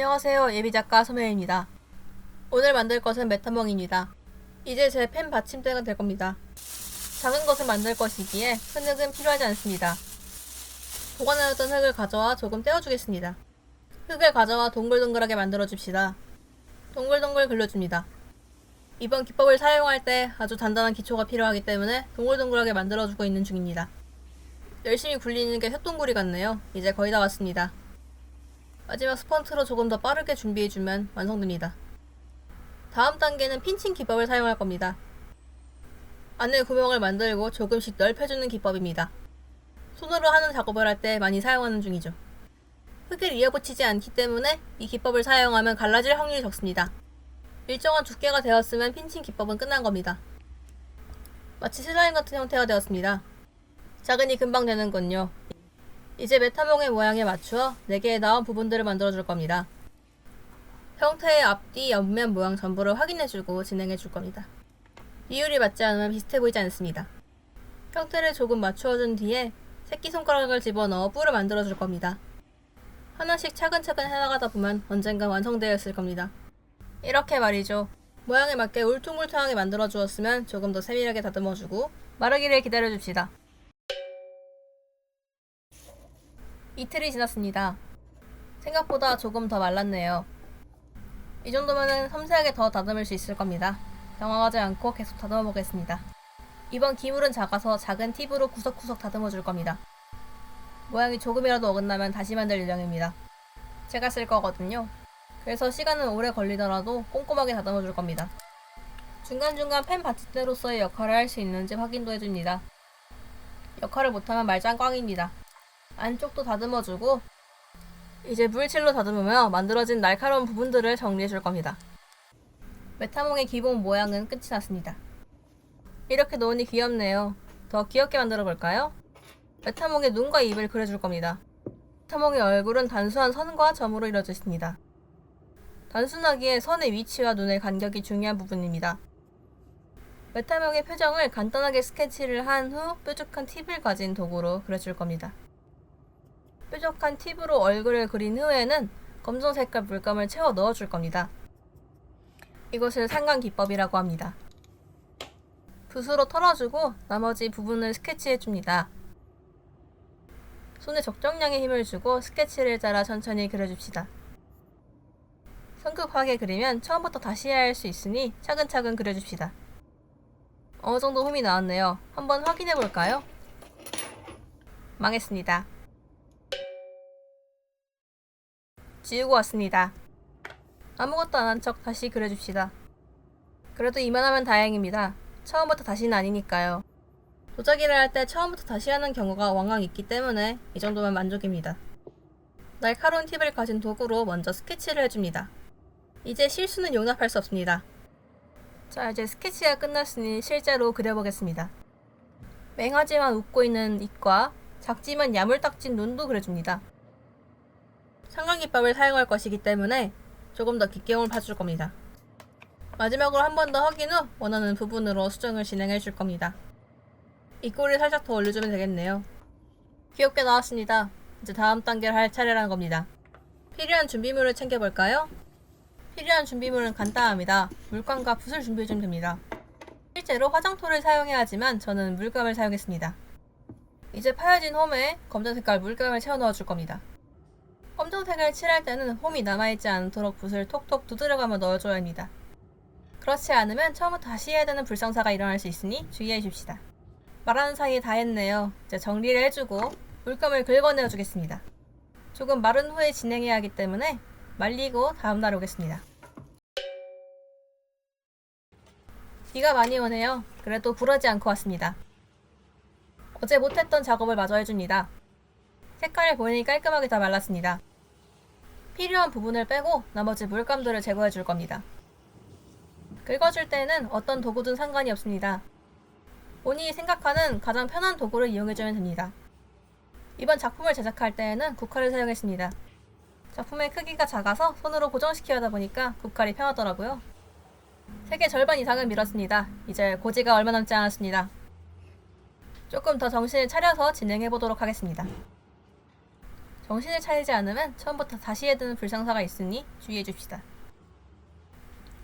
안녕하세요. 예비작가 소매입니다. 오늘 만들 것은 메타몽입니다. 이제 제 펜 받침대가 될 겁니다. 작은 것을 만들 것이기에 큰 흙은 필요하지 않습니다. 보관해뒀던 흙을 가져와 조금 떼어주겠습니다. 흙을 가져와 동글동글하게 만들어줍시다. 동글동글 굴려줍니다. 이번 기법을 사용할 때 아주 단단한 기초가 필요하기 때문에 동글동글하게 만들어주고 있는 중입니다. 열심히 굴리는 게 쇳동굴이 같네요. 이제 거의 다 왔습니다. 마지막 스펀트로 조금 더 빠르게 준비해주면 완성됩니다. 다음 단계는 핀칭 기법을 사용할 겁니다. 안에 구멍을 만들고 조금씩 넓혀주는 기법입니다. 손으로 하는 작업을 할 때 많이 사용하는 중이죠. 흙을 이어붙이지 않기 때문에 이 기법을 사용하면 갈라질 확률이 적습니다. 일정한 두께가 되었으면 핀칭 기법은 끝난 겁니다. 마치 슬라임 같은 형태가 되었습니다. 작으니 금방 되는군요. 이제 메타몽의 모양에 맞추어 4개의 나온 부분들을 만들어줄 겁니다. 형태의 앞뒤, 옆면 모양 전부를 확인해주고 진행해줄 겁니다. 비율이 맞지 않으면 비슷해 보이지 않습니다. 형태를 조금 맞추어준 뒤에 새끼손가락을 집어넣어 뿔을 만들어줄 겁니다. 하나씩 차근차근 해나가다 보면 언젠가 완성되어 있을 겁니다. 이렇게 말이죠. 모양에 맞게 울퉁불퉁하게 만들어주었으면 조금 더 세밀하게 다듬어주고 마르기를 기다려줍시다. 이틀이 지났습니다. 생각보다 조금 더 말랐네요. 이 정도면 섬세하게 더 다듬을 수 있을 겁니다. 당황하지 않고 계속 다듬어 보겠습니다. 이번 기물은 작아서 작은 팁으로 구석구석 다듬어 줄 겁니다. 모양이 조금이라도 어긋나면 다시 만들 예정입니다. 제가 쓸 거거든요. 그래서 시간은 오래 걸리더라도 꼼꼼하게 다듬어 줄 겁니다. 중간중간 펜 받침대로서의 역할을 할 수 있는지 확인도 해줍니다. 역할을 못하면 말짱 꽝입니다. 안쪽도 다듬어주고 이제 물칠로 다듬으며 만들어진 날카로운 부분들을 정리해줄 겁니다. 메타몽의 기본 모양은 끝이 났습니다. 이렇게 놓으니 귀엽네요. 더 귀엽게 만들어 볼까요? 메타몽의 눈과 입을 그려줄 겁니다. 메타몽의 얼굴은 단순한 선과 점으로 이루어져 있습니다. 단순하기에 선의 위치와 눈의 간격이 중요한 부분입니다. 메타몽의 표정을 간단하게 스케치를 한 후 뾰족한 팁을 가진 도구로 그려줄 겁니다. 뾰족한 팁으로 얼굴을 그린 후에는 검정 색깔 물감을 채워 넣어줄 겁니다. 이것을 상강 기법이라고 합니다. 붓으로 털어주고 나머지 부분을 스케치해줍니다. 손에 적정량의 힘을 주고 스케치를 따라 천천히 그려줍시다. 성급하게 그리면 처음부터 다시 해야 할 수 있으니 차근차근 그려줍시다. 어느 정도 홈이 나왔네요. 한번 확인해 볼까요? 망했습니다. 지우고 왔습니다. 아무것도 안 한 척 다시 그려줍시다. 그래도 이만하면 다행입니다. 처음부터 다시는 아니니까요. 도자기를 할 때 처음부터 다시 하는 경우가 왕왕 있기 때문에 이 정도면 만족입니다. 날카로운 팁을 가진 도구로 먼저 스케치를 해줍니다. 이제 실수는 용납할 수 없습니다. 자, 이제 스케치가 끝났으니 실제로 그려보겠습니다. 맹하지만 웃고 있는 입과 작지만 야물딱진 눈도 그려줍니다. 상강기법을 사용할 것이기 때문에 조금 더 깊게 홈을 파줄 겁니다. 마지막으로 한 번 더 확인 후 원하는 부분으로 수정을 진행해 줄 겁니다. 입꼬리를 살짝 더 올려주면 되겠네요. 귀엽게 나왔습니다. 이제 다음 단계를 할 차례라는 겁니다. 필요한 준비물을 챙겨볼까요? 필요한 준비물은 간단합니다. 물감과 붓을 준비해주면 됩니다. 실제로 화장토를 사용해야 하지만 저는 물감을 사용했습니다. 이제 파여진 홈에 검정 색깔 물감을 채워 넣어줄 겁니다. 검정색을 칠할 때는 홈이 남아있지 않도록 붓을 톡톡 두드려가며 넣어줘야 합니다. 그렇지 않으면 처음부터 다시 해야 되는 불상사가 일어날 수 있으니 주의해 줍시다. 말하는 사이에 다 했네요. 이제 정리를 해주고 물감을 긁어내어 주겠습니다. 조금 마른 후에 진행해야 하기 때문에 말리고 다음날 오겠습니다. 비가 많이 오네요. 그래도 불하지 않고 왔습니다. 어제 못했던 작업을 마저 해줍니다. 색깔이 보이니 깔끔하게 다 말랐습니다. 필요한 부분을 빼고 나머지 물감들을 제거해 줄 겁니다. 긁어줄 때는 어떤 도구든 상관이 없습니다. 본인이 생각하는 가장 편한 도구를 이용해주면 됩니다. 이번 작품을 제작할 때에는 국칼을 사용했습니다. 작품의 크기가 작아서 손으로 고정시켜야 하다 보니까 국칼이 편하더라고요. 색의 절반 이상을 밀었습니다. 이제 고지가 얼마 남지 않았습니다. 조금 더 정신을 차려서 진행해 보도록 하겠습니다. 정신을 차리지 않으면 처음부터 다시 해야 되는 불상사가 있으니 주의해줍시다.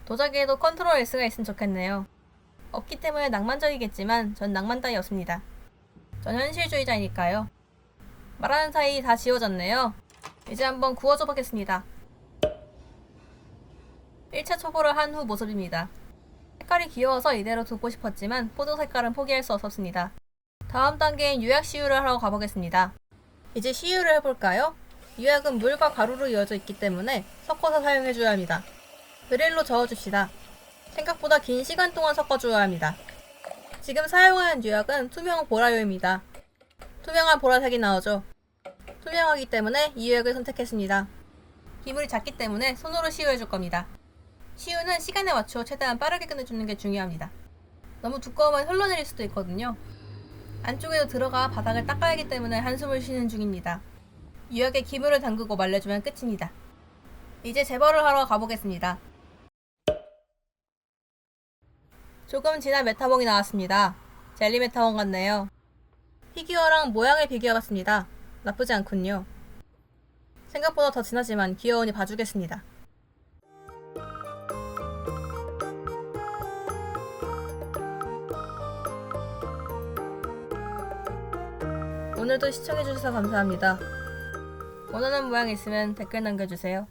도자기에도 컨트롤 S가 있으면 좋겠네요. 없기 때문에 낭만적이겠지만 전 낭만 따위 없습니다. 전 현실주의자이니까요. 말하는 사이 다 지워졌네요. 이제 한번 구워줘 보겠습니다. 1차 초보를 한 후 모습입니다. 색깔이 귀여워서 이대로 두고 싶었지만 포도 색깔은 포기할 수 없었습니다. 다음 단계인 유약 시유를 하러 가보겠습니다. 이제 시유를 해볼까요? 유약은 물과 가루로 이어져 있기 때문에 섞어서 사용해줘야 합니다. 드릴로 저어줍시다. 생각보다 긴 시간 동안 섞어줘야 합니다. 지금 사용하는 유약은 투명 보라유입니다. 투명한 보라색이 나오죠. 투명하기 때문에 이 유약을 선택했습니다. 기물이 작기 때문에 손으로 시유해줄 겁니다. 시유는 시간에 맞추어 최대한 빠르게 끝내주는 게 중요합니다. 너무 두꺼우면 흘러내릴 수도 있거든요. 안쪽에도 들어가 바닥을 닦아야 하기 때문에 한숨을 쉬는 중입니다. 유약에 기물을 담그고 말려주면 끝입니다. 이제 재벌을 하러 가보겠습니다. 조금 지난 메타몽이 나왔습니다. 젤리 메타몽 같네요. 피규어랑 모양을 비교해봤습니다. 나쁘지 않군요. 생각보다 더 진하지만 귀여우니 봐주겠습니다. 오늘도 시청해주셔서 감사합니다. 원하는 모양 있으면 댓글 남겨주세요.